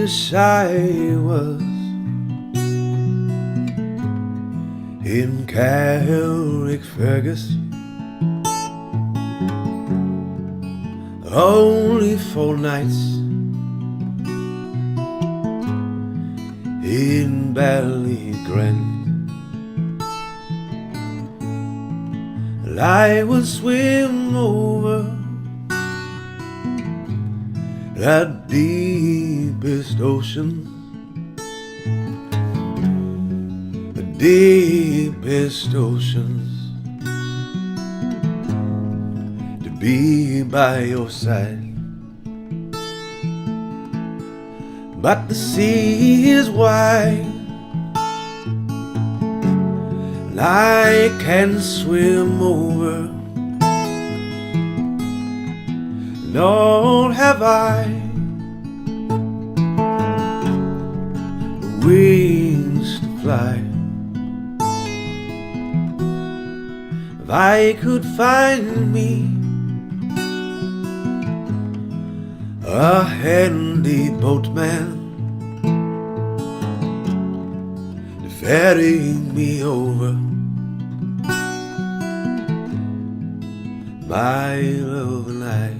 wish I was in Carrickfergus, only 4 nights in Ballygrand. And I would swim over that deepest ocean, the deepest oceans, to be by your side. But the sea is wide, and I can swim over. Nor have I wings to fly. If I could find me a handy boatman to ferry me over, my love and I.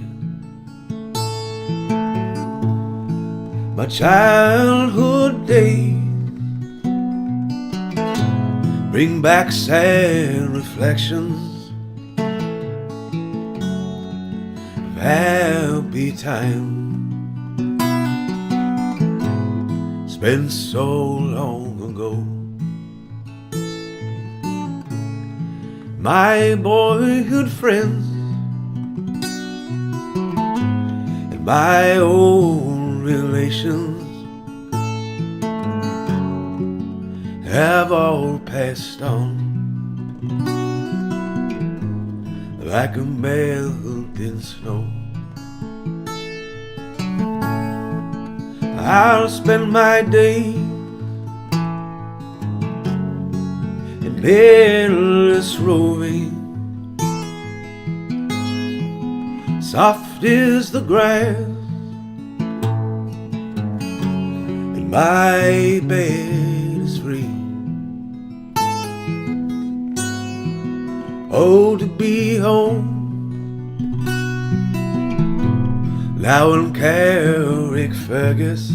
My childhood days bring back sad reflections of happy time spent so long ago. My boyhood friends and my old relations have all passed on like a melting snow. I'll spend my days in endless roving, soft is the grass and my bed is free. Oh, to be home now in Carrickfergus,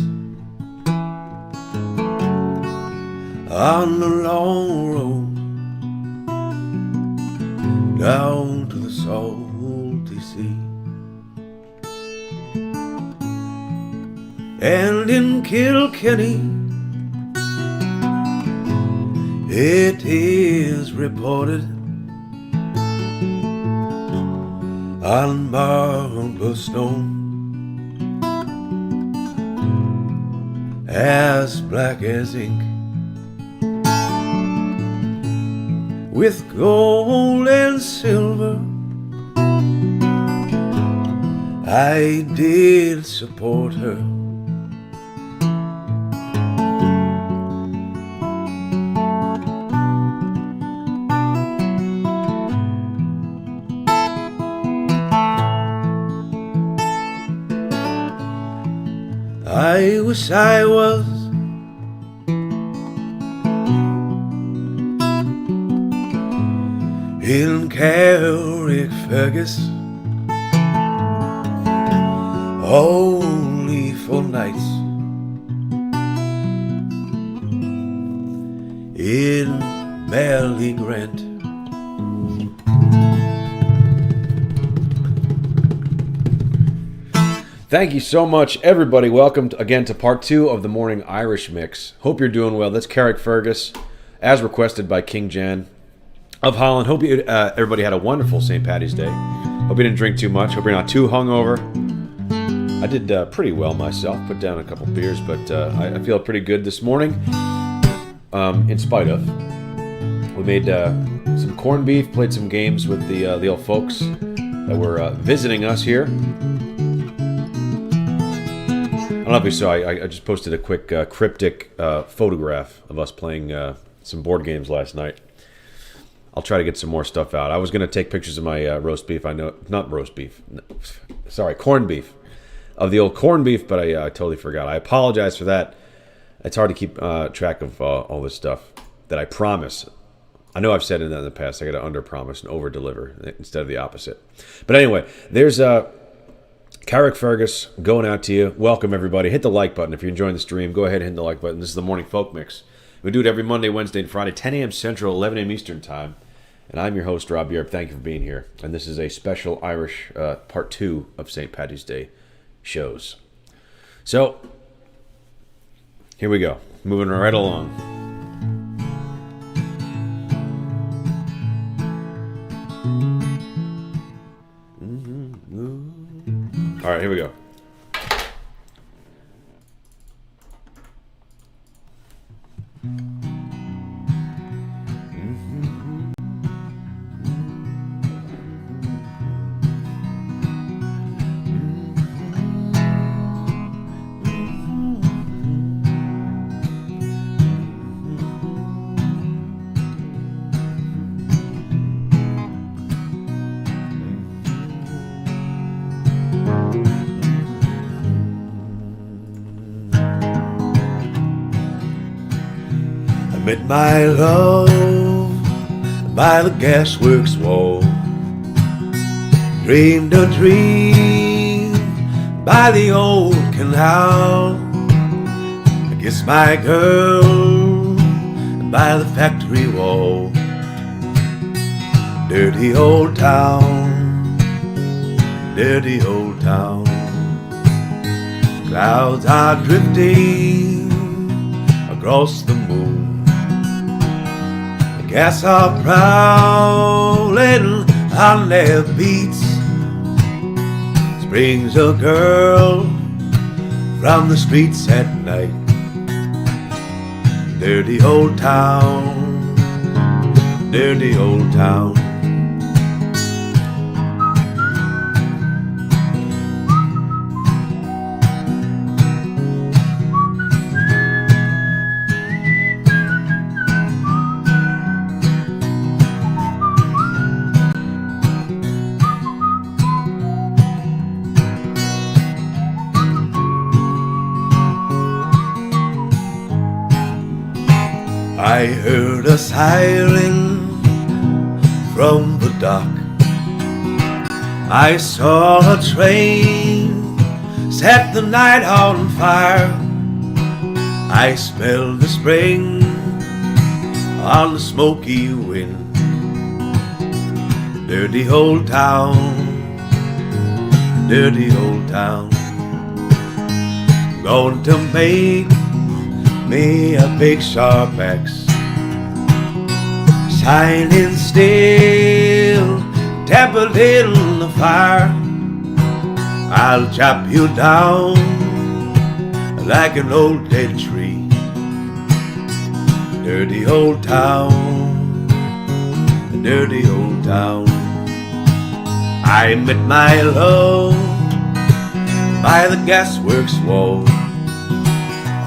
on the long road down to the salty sea. And in Kilkenny it is reported on marble stone, as black as ink, with gold and silver, I did support her. I wish I was in Carrickfergus, only 4 nights in Ballygrand. Thank you so much, everybody. Welcome again to part 2 of the Morning Irish Mix. Hope you're doing well. That's Carrickfergus, as requested by King Jan of Holland. Hope everybody had a wonderful St. Paddy's Day. Hope you didn't drink too much. Hope you're not too hungover. I did pretty well myself. Put down a couple beers, but I feel pretty good this morning. In spite of, we made some corned beef, played some games with the old folks that were visiting us here. I don't know if you saw, I just posted a quick cryptic photograph of us playing some board games last night. I'll try to get some more stuff out. I was going to take pictures of my roast beef. I know, not roast beef. Sorry, corned beef. of the old corned beef, but I totally forgot. I apologize for that. It's hard to keep track of all this stuff that I promise. I know I've said it in the past. I got to under-promise and over-deliver instead of the opposite. But anyway, there's Carrick Fergus going out to you. Welcome, everybody. Hit the like button. If you're enjoying the stream, go ahead and hit the like button. This is the Morning Folk Mix. We do it every Monday, Wednesday, and Friday, 10 a.m. Central, 11 a.m. Eastern Time. And I'm your host, Rob Yerp. Thank you for being here. And this is a special Irish part 2 of St. Paddy's Day shows. So, here we go. Moving right along. All right, here we go. Met my love by the gasworks wall, dreamed a dream by the old canal. I kissed my girl by the factory wall. Dirty old town, dirty old town. Clouds are drifting across the moon. Gas are prowling on their beats. Springs a girl from the streets at night. Dirty old town, dirty old town. I heard a siren from the dock. I saw a train set the night on fire. I smelled the spring on the smoky wind. Dirty old town, dirty old town. Going to make me a big sharp axe, shining steel, tempered in the fire. I'll chop you down like an old dead tree. Dirty old town, dirty old town. I met my love by the gasworks wall.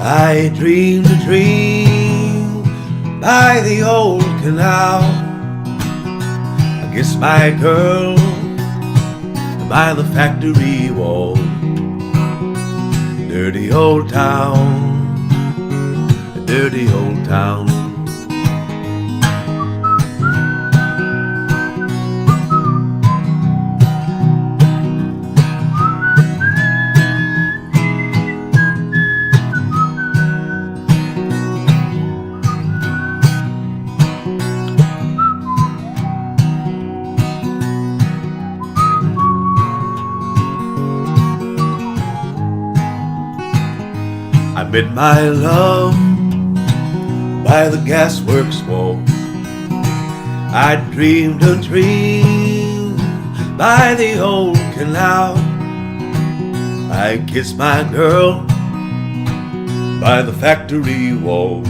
I dreamed a dream by the old canal. I kissed my girl by the factory wall. Dirty old town, dirty old town. I met my love by the gasworks wall. I dreamed a dream by the old canal. I kissed my girl by the factory wall.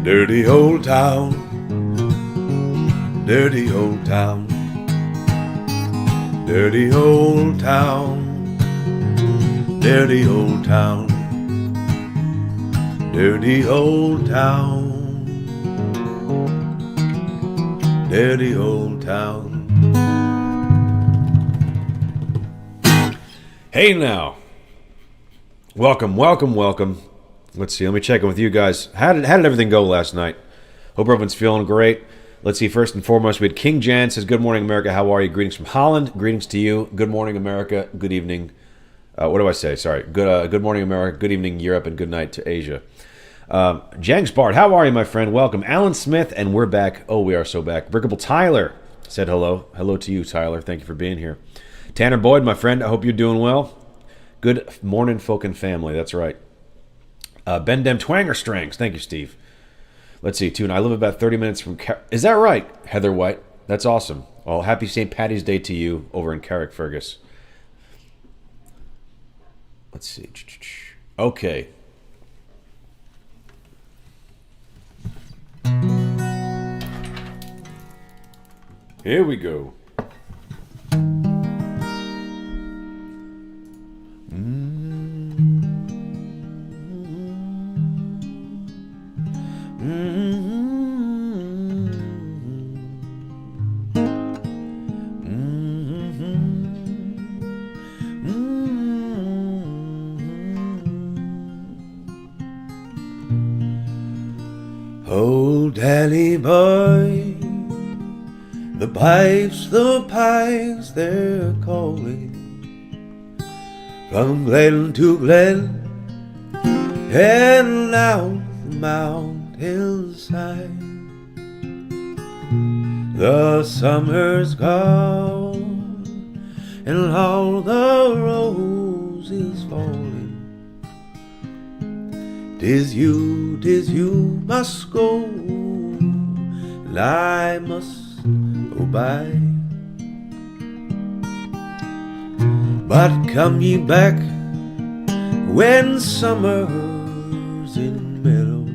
Dirty old town, dirty old town, dirty old town. Dirty old town, dirty old town, dirty old town. Hey now. Welcome. Let's see. Let me check in with you guys. How did everything go last night? Hope everyone's feeling great. Let's see. First and foremost, we had King Jan says, "Good morning, America. How are you? Greetings from Holland. Greetings to you. Good morning, America. Good evening. What do I say? Sorry. Good morning, America. Good evening, Europe, and good night to Asia." Jangs Bart, how are you, my friend? Welcome. Alan Smith, and we're back. Oh, we are so back. Brickable Tyler said hello. Hello to you, Tyler. Thank you for being here. Tanner Boyd, my friend. I hope you're doing well. Good morning, folk and family. That's right. Ben Dem Twanger Strings. Thank you, Steve. Let's see, Tune. I live about 30 minutes from... Is that right, Heather White? That's awesome. Well, happy St. Patty's Day to you over in Carrickfergus. Let's see. Okay. Here we go. Oh, Danny boy, the pipes, they're calling from glen to glen and out the mountainside. The summer's gone and all the roses falling. 'Tis you must go, and I must go by. But come ye back when summer's in meadow,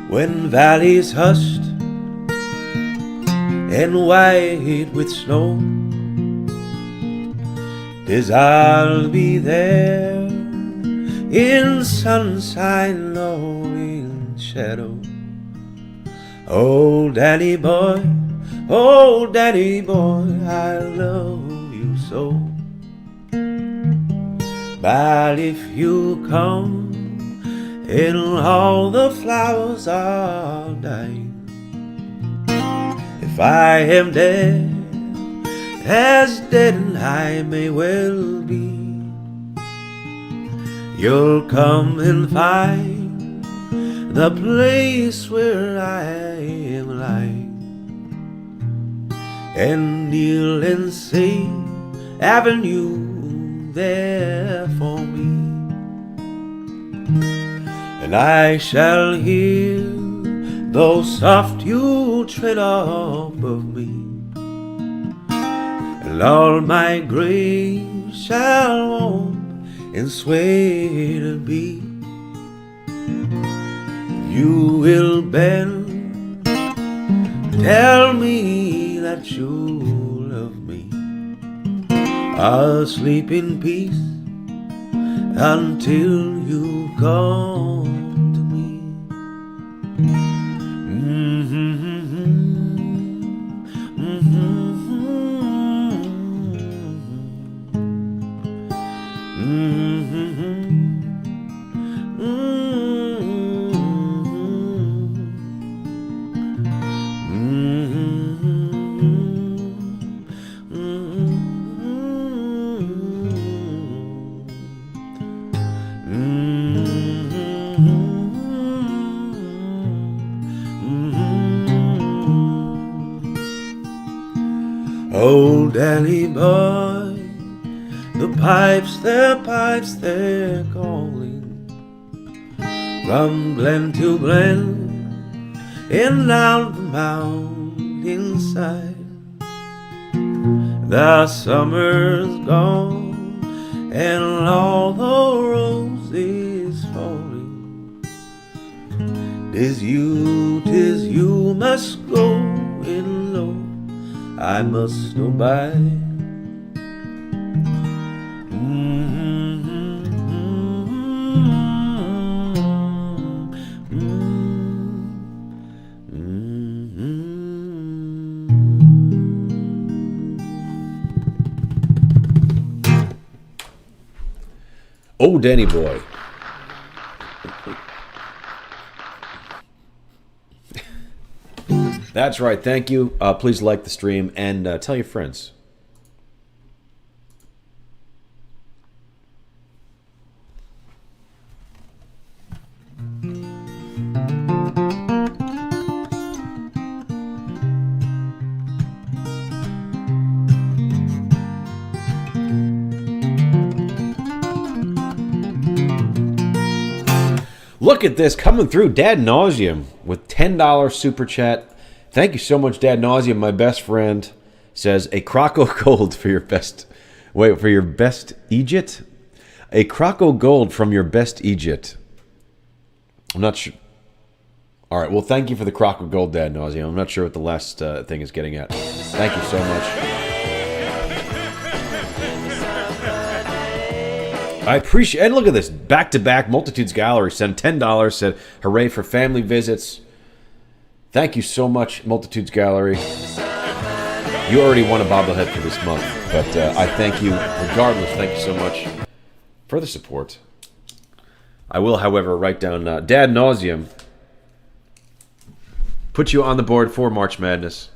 when valleys hushed and white with snow. 'Tis I'll be there in sunshine or in shadow. Oh, Danny boy, I love you so. But if you come and all the flowers are dying, if I am dead, as dead I may well be, you'll come and find the place where I am lying, and kneel and say, haven't you there for me? And I shall hear, though soft you tread above me, and all my grave shall warm and sway to be. You will bend, tell me that you love me. I'll sleep in peace until you come to me. Oh, Danny boy, the pipes, they're calling from glen to glen and down the mountainside. The summer's gone and all the roses falling. 'Tis you must go in low, I must go by. Oh, Danny boy. That's right. Thank you. Please like the stream and tell your friends. Look at this coming through. Dad Nauseum with $10 super chat. Thank you so much, Dad Nauseum. My best friend says a crock of gold for your best. Wait, for your best Egypt? A crock of gold from your best Egypt. I'm not sure. All right. Well, thank you for the crock of gold, Dad Nauseum. I'm not sure what the last thing is getting at. Thank you so much. I appreciate, and look at this, back-to-back Multitudes Gallery sent $10, said, hooray for family visits. Thank you so much, Multitudes Gallery. You already won a bobblehead for this month, but I thank you regardless. Thank you so much for the support. I will, however, write down Dad Nauseum. Put you on the board for March Madness.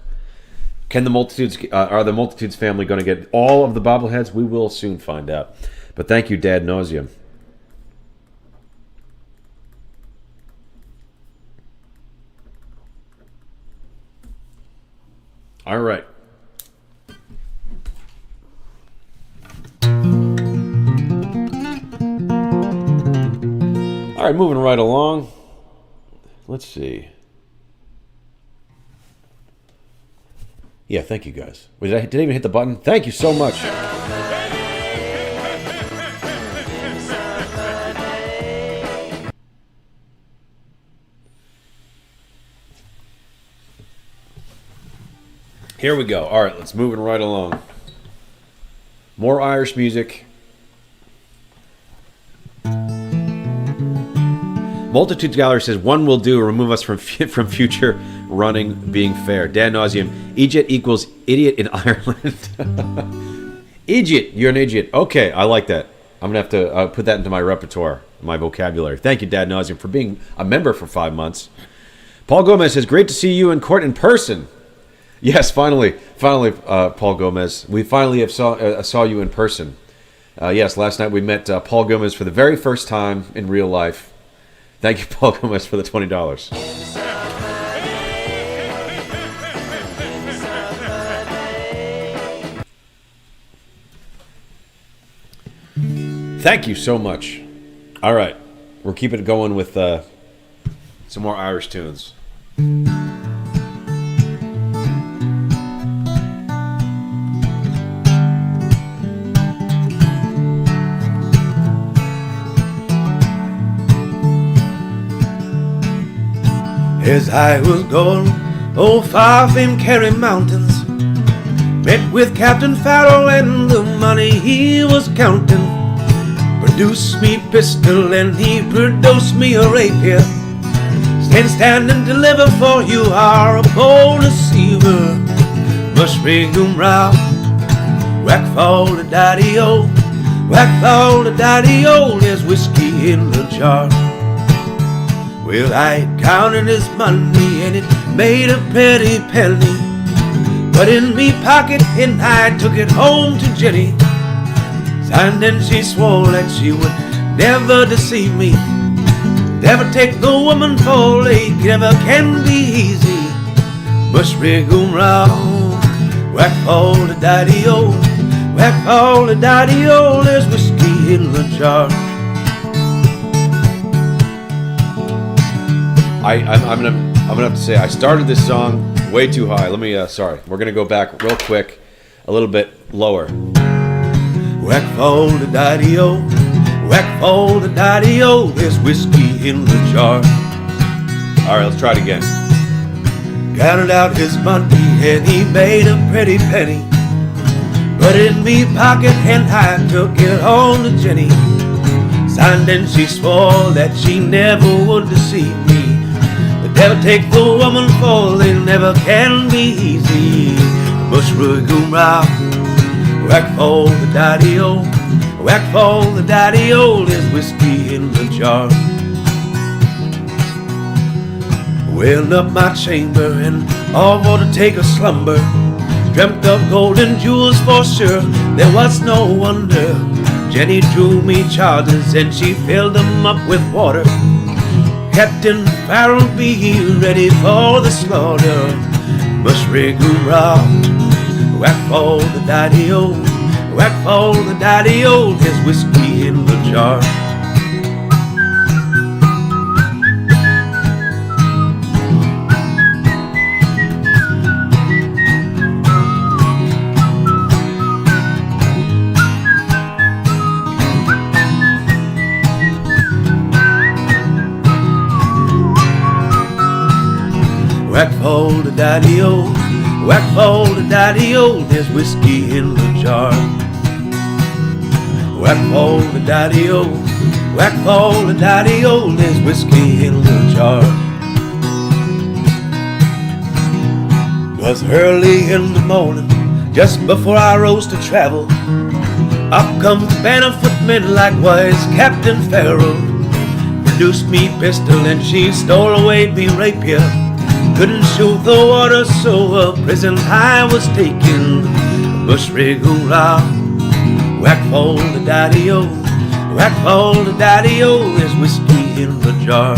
Can the Multitudes, are the Multitudes family going to get all of the bobbleheads? We will soon find out. But thank you, Dad Nauseum. All right. All right, moving right along. Let's see. Yeah, thank you guys. Wait, did I even hit the button? Thank you so much. Here we go. All right, let's move it right along. More Irish music. Multitudes Gallery says, one will do, remove us from future running being fair. Dan Nauseum, Egypt equals idiot in Ireland. Idiot, you're an idiot. Okay, I like that. I'm going to have to put that into my repertoire, my vocabulary. Thank you, Dad Nauseum, for being a member for 5 months. Paul Gomez says, great to see you in court in person. Yes, finally, Paul Gomez. We finally saw you in person. Yes, last night we met Paul Gomez for the very first time in real life. Thank you, Paul Gomez, for the $20. Thank you so much. All right, we're keeping it going with some more Irish tunes. As I was going, far from Kerry Mountains, met with Captain Farrell and the money he was counting. Produced me pistol and he produced me a rapier. Stand and deliver, for you are a bold deceiver. Must ring them round, whack fall the daddy-o, whack fall the daddy-o, there's whiskey in the jar. Well, I counted his money and it made a pretty penny, but in me pocket and I took it home to Jenny. And then she swore that she would never deceive me, never take the woman for late, never can be easy. Must rig 'em round, whack all the daddy-o, whack all the daddy-o, there's whiskey in the jar. I'm gonna have to say I started this song way too high. Let me sorry. We're gonna go back real quick, a little bit lower. Whack for the daddy-o, whack for the daddy-o, there's whiskey in the jar. All right, let's try it again. Counted out his money and he made a pretty penny, but in me pocket and I took it home to Jenny. And then she swore that she never would deceive me. The devil take the woman for they never can be easy. Must rig 'em round, whack for the daddy-o, Whack for the daddy-o, there's whiskey in the jar. Wheeled up my chamber and all for to take a slumber. Dreamt of gold and jewels for sure, there was no wonder. Jenny drew me charges and she filled them up with water. Captain Farrell, be ready for the slaughter. Bush-rig-oo-rah, whack for the daddy-o, whack for the daddy-o, there's whiskey in the jar. Whack for the daddy-o, whack for the daddy-o, there's whiskey in the jar. Whack for the daddy-o, whack for the daddy-o, there's whiskey in the jar. 'Twas early in the morning, just before I rose to travel. Up comes the band of footmen, likewise Captain Farrell. Produced me pistol and she stole away me rapier. Couldn't shoot the water, so a prison I was taken. Bush-rig-oo-rah, whack for the daddy-o, whack for the daddy-o, there's whiskey in the jar.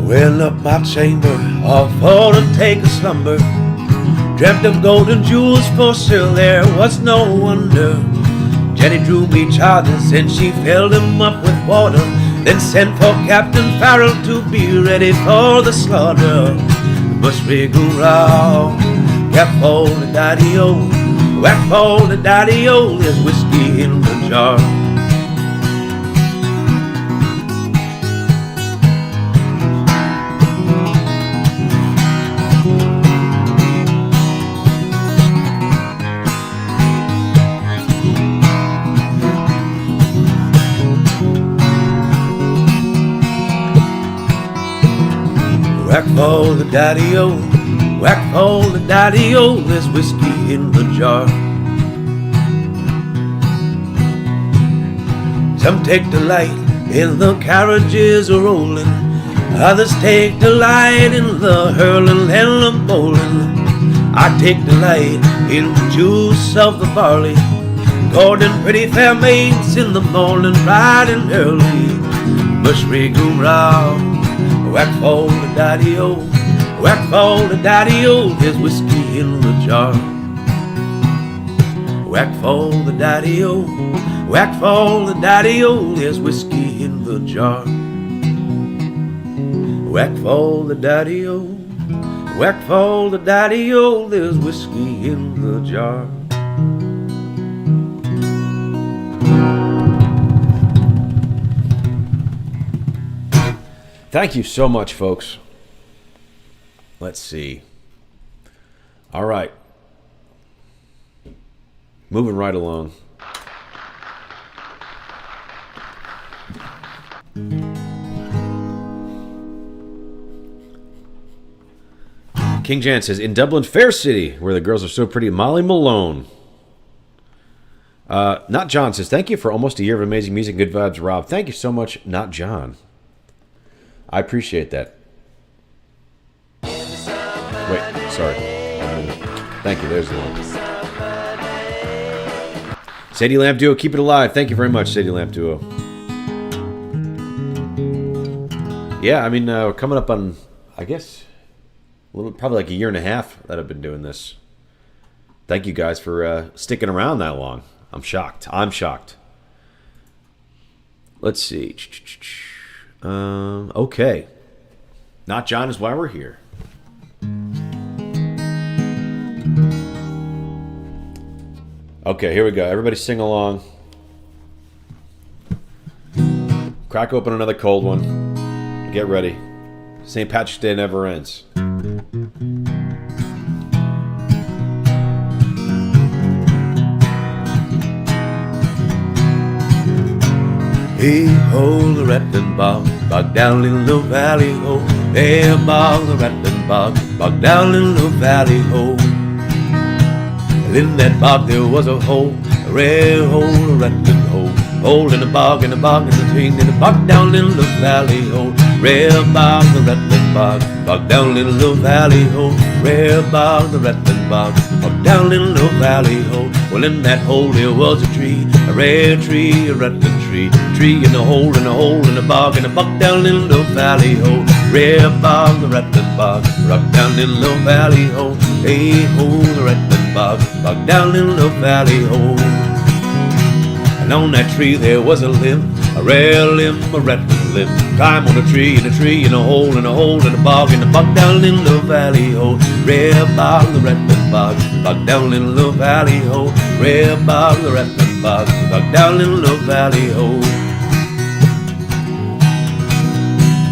Well, up my chamber, all for to take a slumber. Dreamt of gold and jewels for sale, there was no wonder. Jenny drew me charges and she filled them up with water. Then sent for Captain Farrell to be ready for the slaughter. Bush-rig-oo-rah, whack for the daddy-o, whack for the daddy-o, there's whiskey in the jar. Whack for the daddy-o, whack for the daddy-o, there's whiskey in the jar. Some take delight in the carriages rolling, others take delight in the hurling and the bowling. I take delight in the juice of the barley, courting pretty fair maids in the morning, bright and early. Bush-rig-oo-rah, whack for the daddy-o, whack for the daddy-o, there's whiskey in the jar. Whack for the daddy-o, whack for the daddy-o, there's whiskey in the jar. Whack for the daddy-o, whack for the daddy-o, there's whiskey in the jar. Thank you so much, folks. Let's see. All right. Moving right along. King Jan says, in Dublin Fair City, where the girls are so pretty, Molly Malone. Not John says, thank you for almost a year of amazing music, good vibes, Rob. Thank you so much, Not John. I appreciate that. Wait, sorry. Thank you, there's the one. Sadie Lamp Duo, keep it alive. Thank you very much, Sadie Lamp Duo. Yeah, I mean, we're coming up on, I guess, probably like a year and a half that I've been doing this. Thank you guys for sticking around that long. I'm shocked. Let's see. Okay. Not John is why we're here. Okay, here we go. Everybody sing along. Crack open another cold one. Get ready. St. Patrick's Day never ends. Hey ho, the Rattlin Bog, bog down in the valley ho. Hey bog, the Rattlin Bog, bog down in the valley ho. And in that bog there was a hole, a red hole, a rattling hole. Hole in the bog, in the bog, in the between, in the bog down in the valley hole. Red bog, the Rattlin Bog, bog down in the valley hole. Red bog, the Rattlin Bog, bog down in the valley hole. Well, in that hole there was a tree, a red tree, a rattling tree. Tree in the hole, in the hole, in the bog down in the valley hole. Red bog, the Rattlin Bog, rock down in the valley hole. Hey ho, the Rattlin Bog, bog down in the valley hole. And on that tree there was a limb, a rare limb, a rattling limb. Climb on the tree, in the hole, in the hole, in the bog down in the valley hole. Red bog, the Rattlin Bog, bog down in the valley hole. Red bog, the Rattlin Bog, bog down in the valley hole.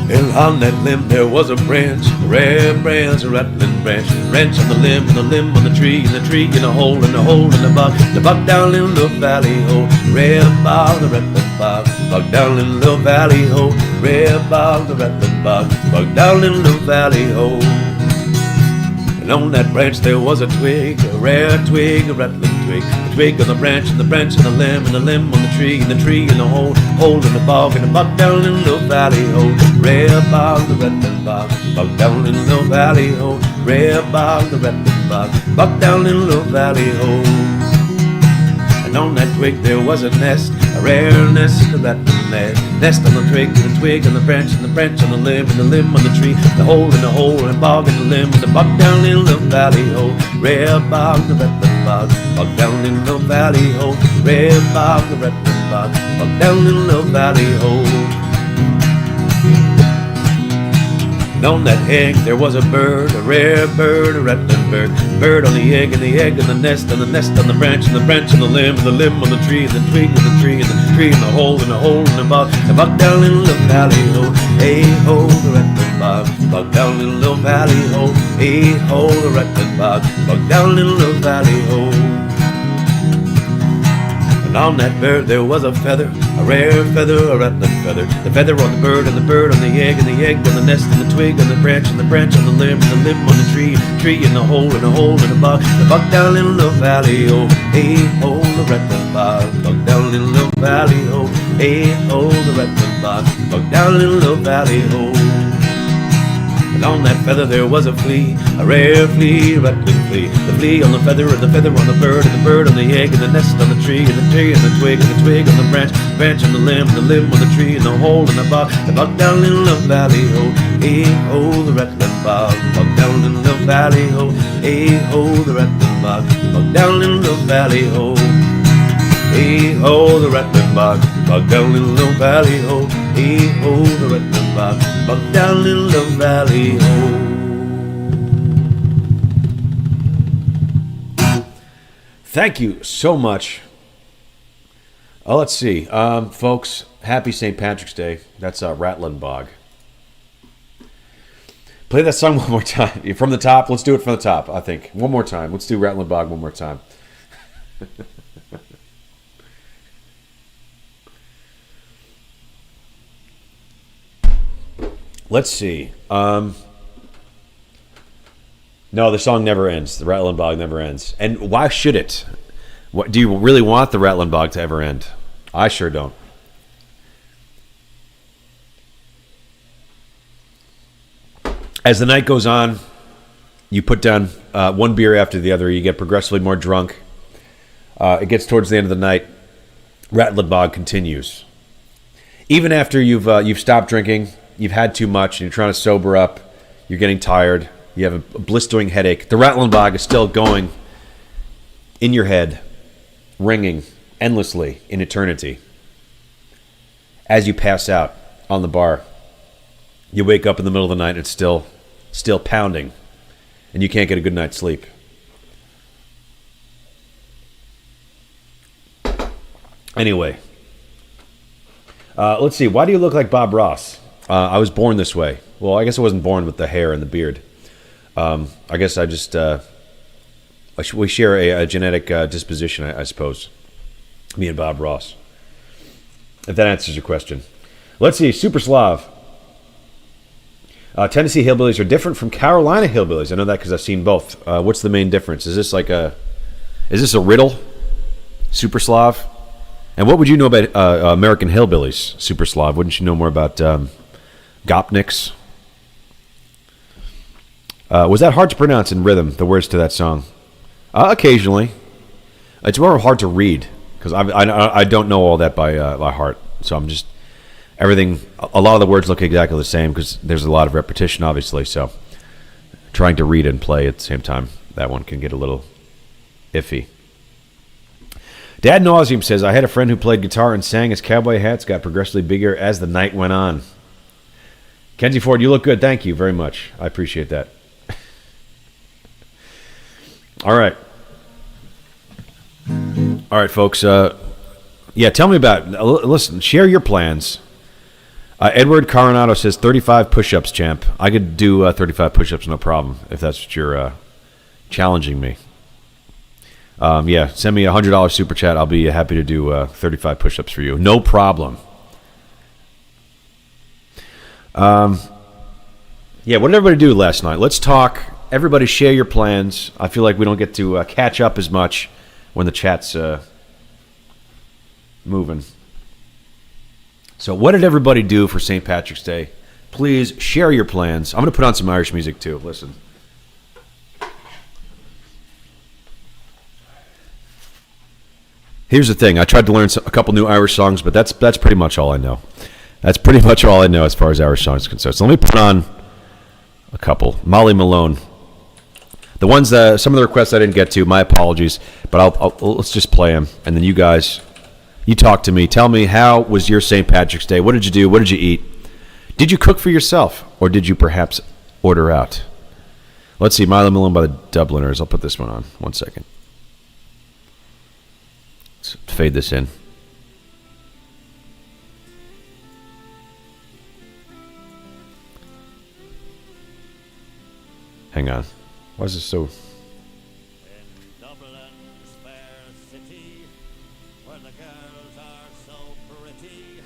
And on that limb there was a branch, a rare branch, a rattling branch. Branch on the limb, and the limb on the tree, in the hole, in the hole, in the bog down in the valley hole. Red bog, the Rattlin Bog, bog down in the valley hole. Red bog, the Rattlin Bog, bog down in the valley hole. And on that branch there was a twig, a rare twig, a rattling twig. A twig on the branch, and the branch on the limb, and the limb on the tree, in the hole, hole in the bog down in the valley hole. Red bog, the Rattlin Bog, bog down in the valley hole. Red bog, the Rattlin Bog, bog down in the valley hole. And on that twig there was a nest, a rare nest, a rattling nest. Nest on the twig on the branch, and the branch on the limb, and the limb on the tree. The hole, and bog in the limb, and the bog down in the valley hole. Red bog, the Rattlin Bog, bog down in the valley hole. Red bog, the Rattlin Bog, bog down in the valley hole. And on that egg there was a bird, a rare bird, a rattling bird. Bird on the egg, and the egg on the nest, and the nest on the branch, and the branch on the limb on the tree, and the twig on the tree, and the tree in the hole, in the bog down in the valley hole. Hey ho, the Rattlin Bog down in the valley hole. Hey ho, the Rattlin Bog down in the valley hole. And on that bird there was a feather, a rare feather, a rattling feather. The feather on the bird, and the bird on the egg, and the egg on the nest, and the twig on the branch, and the branch on the limb on the tree, tree in the hole, in the bog down in the valley hole. Hey ho, the Rattlin Bog down in the valley hole. Hey ho, the Rattlin Bog down in the valley hole. And on that feather there was a flea, a rare flea, a rattling flea. The flea on the feather, and the feather on the bird, and the bird on the egg, and the nest on the tree, and the tree, and the twig on the branch, branch on the limb on the tree, and the hole in the bog down in the valley hole. Hey ho, the Rattlin Bog down in the valley hole. Hey ho, the Rattlin Bog down in the valley hole. Hey ho, the Rattlin Bog down in the valley hole. Hey ho, the Rattlin Bog down in the valley hole. Thank you so much. Let's see, folks. Happy St. Patrick's Day. That's Rattlin Bog. Play that song one more time from the top. Let's do it from the top. I think one more time. Let's do Rattlin Bog one more time. Let's see. No, the song never ends. The Rattlin Bog never ends. And why should it? What, do you really want the Rattlin Bog to ever end? I sure don't. As the night goes on, you put down one beer after the other. You get progressively more drunk. It gets towards the end of the night. Rattlin Bog continues. Even after you've stopped drinking, you've had too much, and you're trying to sober up, you're getting tired, you have a blistering headache, the Rattlin Bog is still going in your head, ringing endlessly in eternity. As you pass out on the bar, you wake up in the middle of the night and it's still pounding, and you can't get a good night's sleep. Anyway, let's see. Why do you look like Bob Ross? I was born this way. Well, I guess I wasn't born with the hair and the beard. I guess I just we share a genetic disposition, I suppose. Me and Bob Ross. if that answers your question. Let's see. Super Slav. Tennessee hillbillies are different from Carolina hillbillies. I know that because I've seen both. What's the main difference? Is this a riddle? Super Slav? And what would you know about American hillbillies, Super Slav? Wouldn't you know more about Gopniks? Was that hard to pronounce in rhythm, the words to that song? Occasionally. It's more hard to read because I don't know all that by heart. So I'm just, everything, a lot of the words look exactly the same because there's a lot of repetition, obviously. So trying to read and play at the same time, that one can get a little iffy. Dad Nauseum says, I had a friend who played guitar and sang. His cowboy hats got progressively bigger as the night went on. Kenzie Ford, you look good. Thank you very much. I appreciate that. All right. All right, folks. Yeah, tell me about it. Listen, share your plans. Edward Coronado says 35 push-ups, champ. I could do 35 push-ups, no problem, if that's what you're challenging me. Yeah, send me a $100 super chat. I'll be happy to do 35 push-ups for you. No problem. Yeah, what did everybody do last night? Let's talk. Everybody share your plans. I feel like we don't get to catch up as much when the chat's moving. So what did everybody do for St. Patrick's Day? Please share your plans. I'm going to put on some Irish music too. Listen. Here's the thing. I tried to learn a couple new Irish songs, but that's pretty much all I know. That's pretty much all I know as far as Irish songs are concerned. So let me put on a couple. Molly Malone. The ones that some of the requests I didn't get to, my apologies, but let's just play them, and then you guys, you talk to me. Tell me, how was your St. Patrick's Day? What did you do? What did you eat? Did you cook for yourself, or did you perhaps order out? Let's see, Molly Malone by the Dubliners. I'll put this one on. 1 second. Let's fade this in. Hang on. Why is this so... In Dublin's fair city, where the girls are so pretty,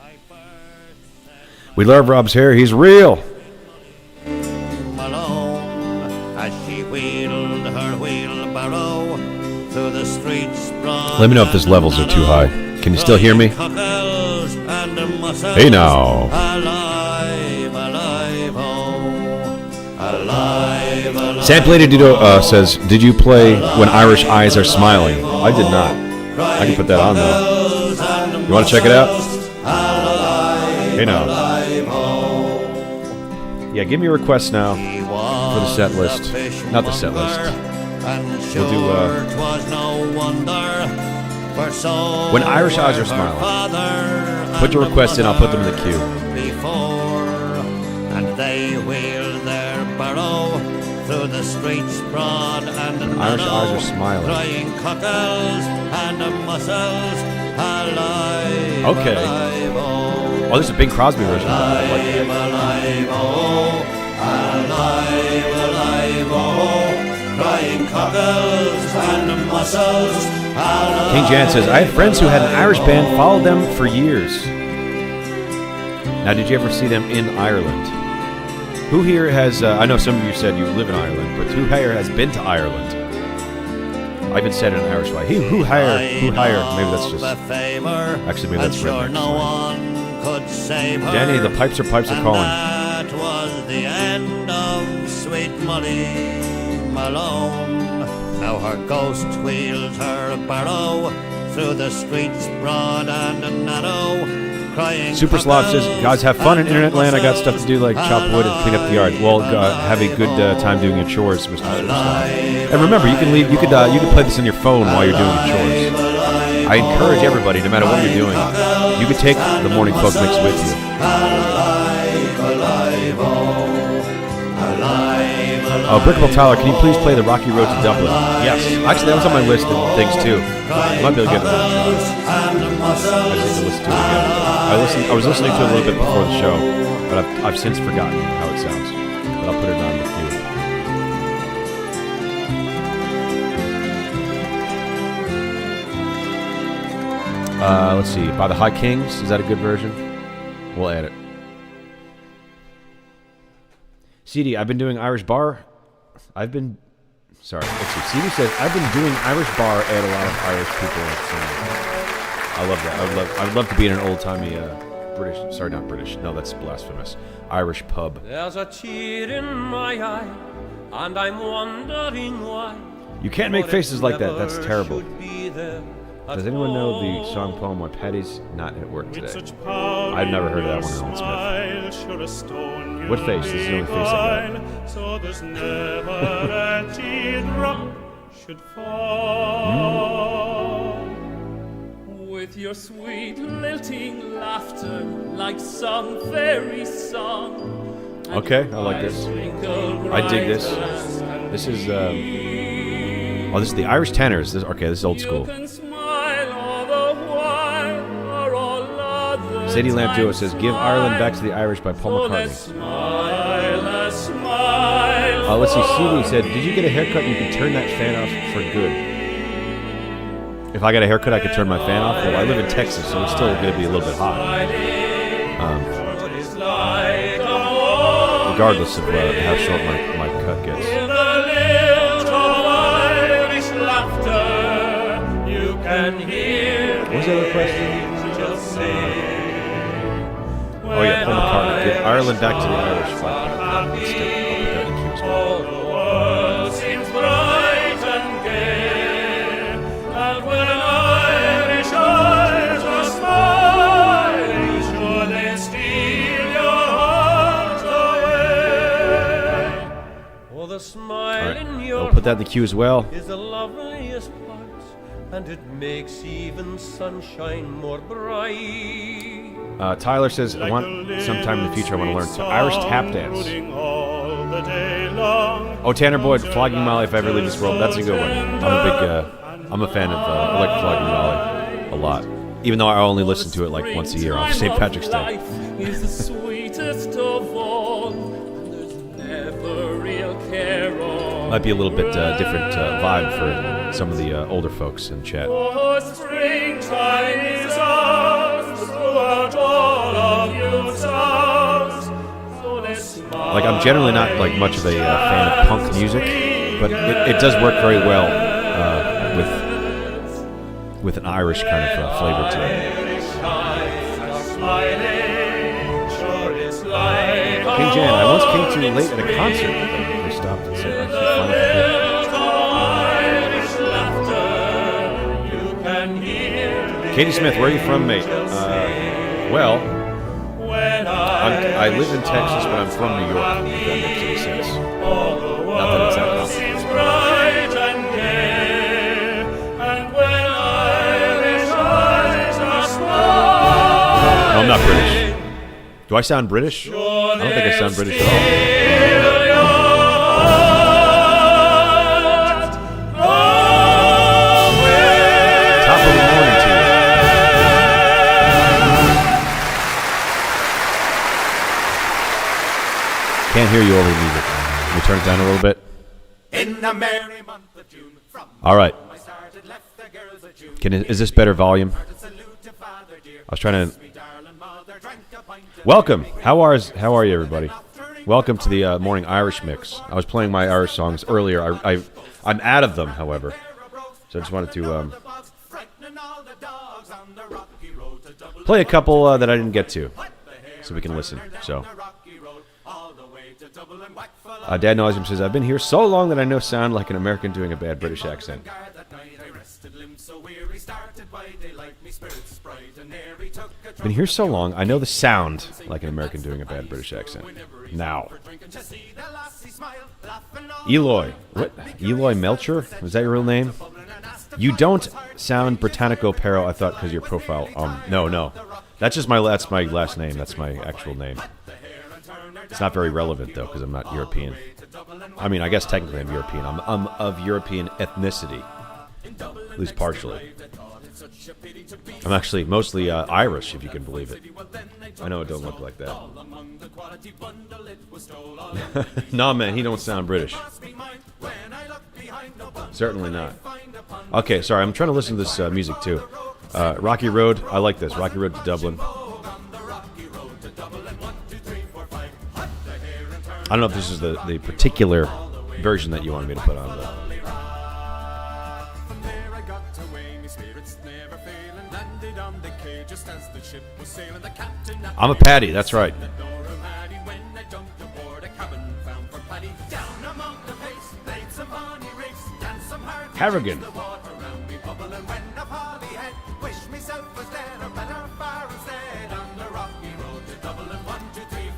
I first said We love Rob's hair. He's real. Malone, as she wheeled her wheelbarrow through the streets broad. Let me know if these levels are too high. Can you still hear me? Hey now. Alive, alive, oh, alive, alive. Samp Lady Dudo says, did you play When Irish Eyes Are Smiling? I did not. I can put that on, though. You want to check it out? Hey, now. Yeah, give me a request now for the set list. Not the set list. We'll do, When Irish Eyes Are Smiling. Put your request in, I'll put them in the queue. And they wheel their barrow through the streets broad and Irish Eyes Are Smiling. crying cockles and mussels alive. Okay. Alive, oh, Oh, this is a Bing Crosby version. alive, alive, oh, alive, alive, oh, crying cockles and mussels alive. King Jan says, I had friends who had an Irish band, followed them for years. Now, did you ever see them in Ireland? Who here has, I know some of you said you live in Ireland, but who here has been to Ireland? I even said it in an Irish way. Who hire? Maybe that's just, actually maybe that's redneck. No one could save her. Danny, the pipes are calling. That was the end of sweet Molly Malone. Now her ghost wheels her barrow through the streets broad and narrow, crying. Super Slav says, guys, have fun in internet land. I got stuff to do like chop wood and clean up the yard. Well, have a good time doing your chores, Mr. Super Slav. And remember, you can leave. You could play this on your phone while you're doing your chores. I encourage everybody, no matter what you're doing, you could take the morning folk mix with you. Brickable Tyler, can you please play the Rocky Road to Dublin? Yes. Actually, that was on my list of things too. I might be able to get it on the show. I just need to listen to it again. I was listening to it a little bit before the show, but I've since forgotten how it sounds. But I'll put it on with you. Let's see. By the High Kings. Is that a good version? We'll add it. CD, I've been doing Irish bar. Sorry. Let's see. CD says, I've been doing Irish bar at a lot of Irish people. I love that. I'd love to be in an old-timey British. Sorry, not British. No, that's blasphemous. Irish pub. There's a tear in my eye, and I'm wondering why. You can't make faces like that. That's terrible. Does anyone know the song poem "Why Patty's Not at Work Today"? I've never heard of that one, Alan Smith. What face? This is the only face I got. So there's never a teardrop should fall. With your sweet lilting laughter, like some fairy song. Okay, I like this. I dig this. This is this is the Irish tenors. This is old school. Sadie Lamp Duo says, "Give Ireland Back to the Irish" by Paul McCartney. Let's see. CD said, "Did you get a haircut? You can turn that fan off for good." If I got a haircut, I could turn my fan off. Well, I live in Texas, so it's still going to be a little bit hot. Regardless of how short my cut gets. What was the other question? Oh yeah, Paul McCartney. Give Ireland Back to the Irish. I'll put that in the queue as well. The world seems bright and gay, and when Irish eyes are smiling, sure they steal your heart away. Oh, the smile in Right. your I'll put that in the queue as well. is the loveliest part, and it makes even sunshine more bright. Tyler says, "I want sometime in the future. I want to learn some Irish tap dance." Oh, Tanner Boyd, "Flogging Molly." If I ever leave this world, that's a good one. I'm a fan of. I like Flogging Molly a lot, even though I only listen to it like once a year on St. Patrick's Day. Is the sweetest of all, and there's never real care on. Might be a little bit different vibe for some of the older folks in chat. Oh, springtime is ours throughout all of your songs. So let's smile. Like, I'm generally not like much of a fan of punk music, but it does work very well with an Irish kind of flavor to it. King Jan, I once came too late at a concert. They stopped and said, "I should find it." Katie Smith, where are you from, mate? Well, I live in Texas, but I'm from New York, if that makes any sense. Not that it's that complicated. No, I'm not British. Do I sound British? I don't think I sound British at all. Top of the morning to you. Can't hear you over the music. Can we turn it down a little bit? In the merry month of June, from All right. I started, left the girls at June. Is this better volume? I was trying to. Welcome. How are you, everybody? Welcome to the morning Irish mix. I was playing my Irish songs earlier. I'm out of them, however. So I just wanted to play a couple that I didn't get to, so we can listen. So, Dad Nauseum says, "I've been here so long that I know sound like an American doing a bad British accent." Been here so long, I know the sound like an American doing a bad British accent. Now. Eloy. What? Eloy Melcher? Was that your real name? You don't sound Britannico Pero, I thought, because your profile. No. That's my last name. That's my actual name. It's not very relevant, though, because I'm not European. I mean, I guess technically I'm European. I'm of European ethnicity. At least partially. I'm actually mostly Irish, if you can believe it. I know it don't look like that. Nah, man, he don't sound British. Certainly not. Okay, sorry, I'm trying to listen to this music, too. Rocky Road. I like this. Rocky Road to Dublin. I don't know if this is the particular version that you wanted me to put on. But. I'm a Paddy, that's right. Harrigan.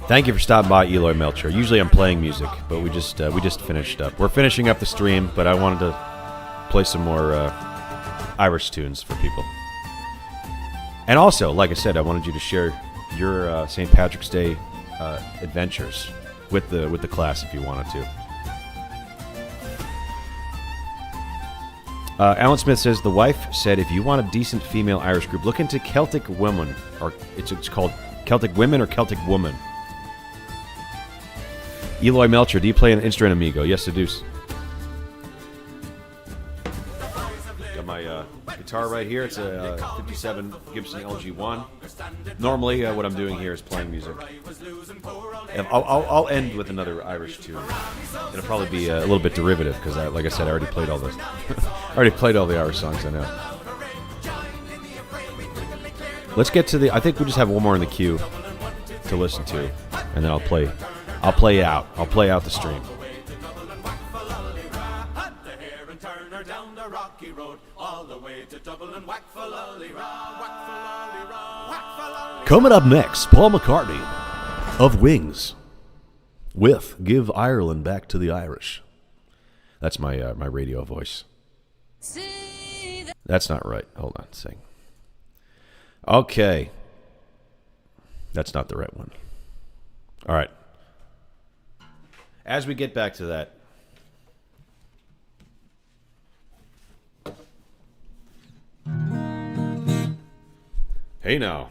Thank you for stopping by, Eloy Melcher. Usually I'm playing music, but we just finished up. We're finishing up the stream, but I wanted to play some more Irish tunes for people. And also, like I said, I wanted you to share your St. Patrick's Day adventures with the class if you wanted to. Alan Smith says, the wife said, if you want a decent female Irish group, look into Celtic Women, or it's called Celtic Women or Celtic Woman. Eloy Melcher, do you play an instrument, amigo? Yes, I do. Got my guitar right here. It's a 57 Gibson LG1. Normally, what I'm doing here is playing music. And I'll end with another Irish tune. It'll probably be a little bit derivative because, like I said, I already played all this. I already played all the Irish songs I know. Let's get to the. I think we just have one more in the queue to listen to, and then I'll play out the stream. Coming up next, Paul McCartney of Wings with "Give Ireland Back to the Irish." That's my my radio voice. That's not right. Hold on, sing. Okay, that's not the right one. All right. As we get back to that, hey now.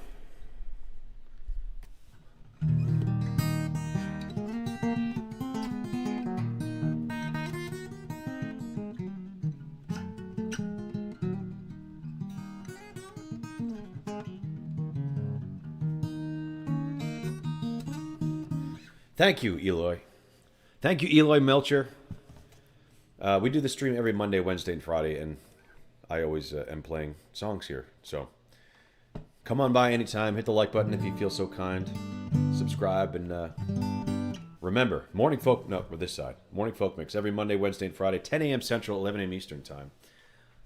Thank you, Eloy. Thank you, Eloy Melcher. We do the stream every Monday, Wednesday, and Friday, and I always am playing songs here. So come on by anytime. Hit the like button if you feel so kind. Subscribe, and remember, Morning Folk Mix every Monday, Wednesday, and Friday, 10 a.m. Central, 11 a.m. Eastern Time.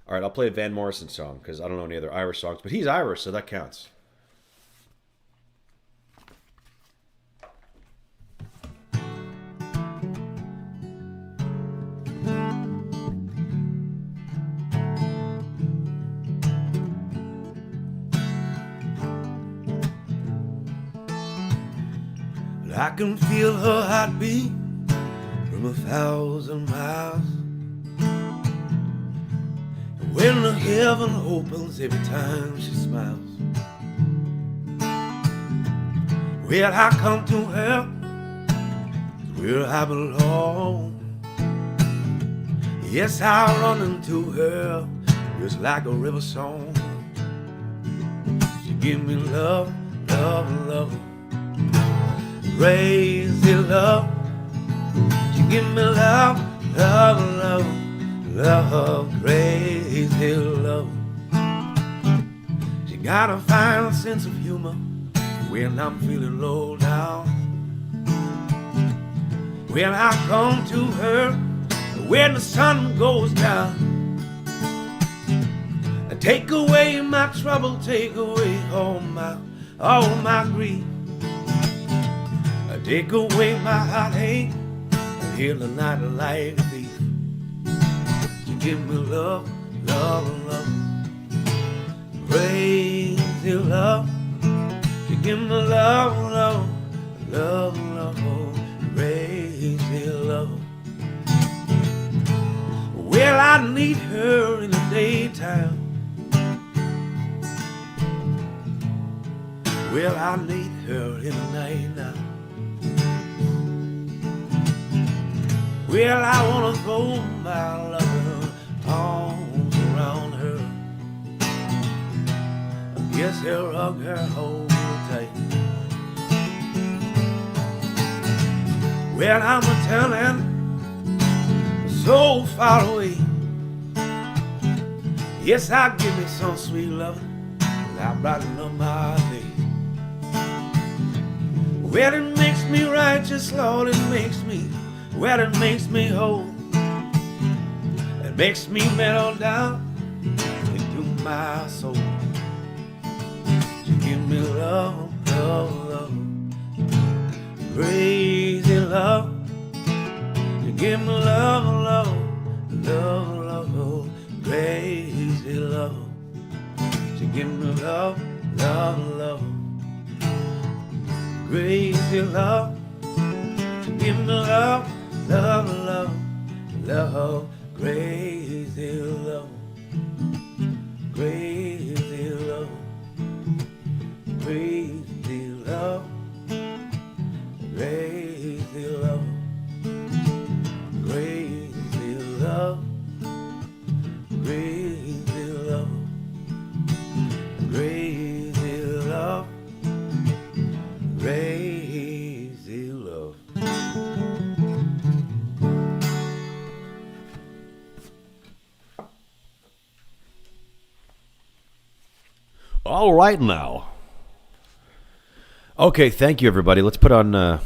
All right, I'll play a Van Morrison song because I don't know any other Irish songs, but he's Irish, so that counts. I can feel her heartbeat from 1,000 miles. And when the heaven opens every time she smiles, well, I come to her where I belong. Yes, I run into her just like a river song. She give me love, love, love. Crazy love. She give me love, love, love, love, crazy love. She got a fine sense of humor when I'm feeling low down. When I come to her when the sun goes down, take away my trouble, take away all my grief. Take away my heartache and heal the night like a thief. You give me love, love, love, crazy love. You give me love, love, love, love, crazy love. Well, I need her in the daytime. Well, I need her in the night now. Well, I wanna throw my loving arms around her. Yes, he'll hug her hold tight. Well, I'm a telling so far away. Yes, I'll give me some sweet loving. I'll brighten up my day. Well, it makes me righteous, Lord, it makes me, well, it makes me whole. It makes me mellow down into my soul. You give me love, love, love, crazy love. You give me love, love, love, love, crazy love. You give me love, love, love, crazy love. You give me love, love, love, love, crazy love, crazy love, crazy love, crazy love, crazy love, crazy love, crazy love, crazy love. All right now. Okay, thank you everybody. Let's put on I'm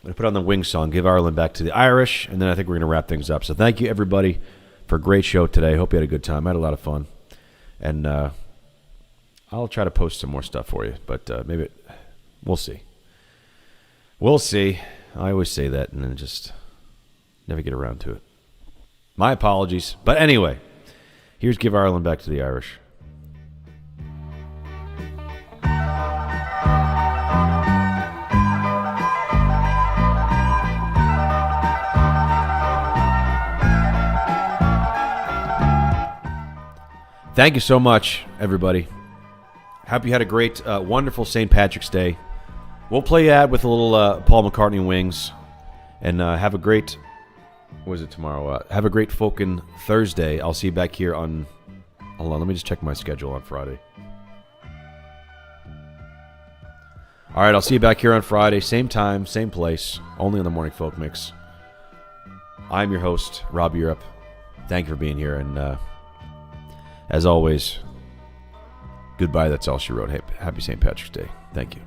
gonna put on the Wings song, Give Ireland Back to the Irish, and then I think we're gonna wrap things up. So thank you everybody for a great show today. Hope you had a good time. I had a lot of fun. And I'll try to post some more stuff for you, but we'll see. We'll see. I always say that and then just never get around to it. My apologies. But anyway, here's Give Ireland Back to the Irish. Thank you so much, everybody. Hope you had a great, wonderful St. Patrick's Day. We'll play you out with a little Paul McCartney Wings. And have a great, what is it tomorrow? Have a great Folkin' Thursday. I'll see you back here on, hold on, let me just check my schedule on Friday. All right, I'll see you back here on Friday. Same time, same place, only on the Morning Folk Mix. I'm your host, Rob Europe. Thank you for being here. And as always, goodbye. That's all she wrote. Happy St. Patrick's Day. Thank you.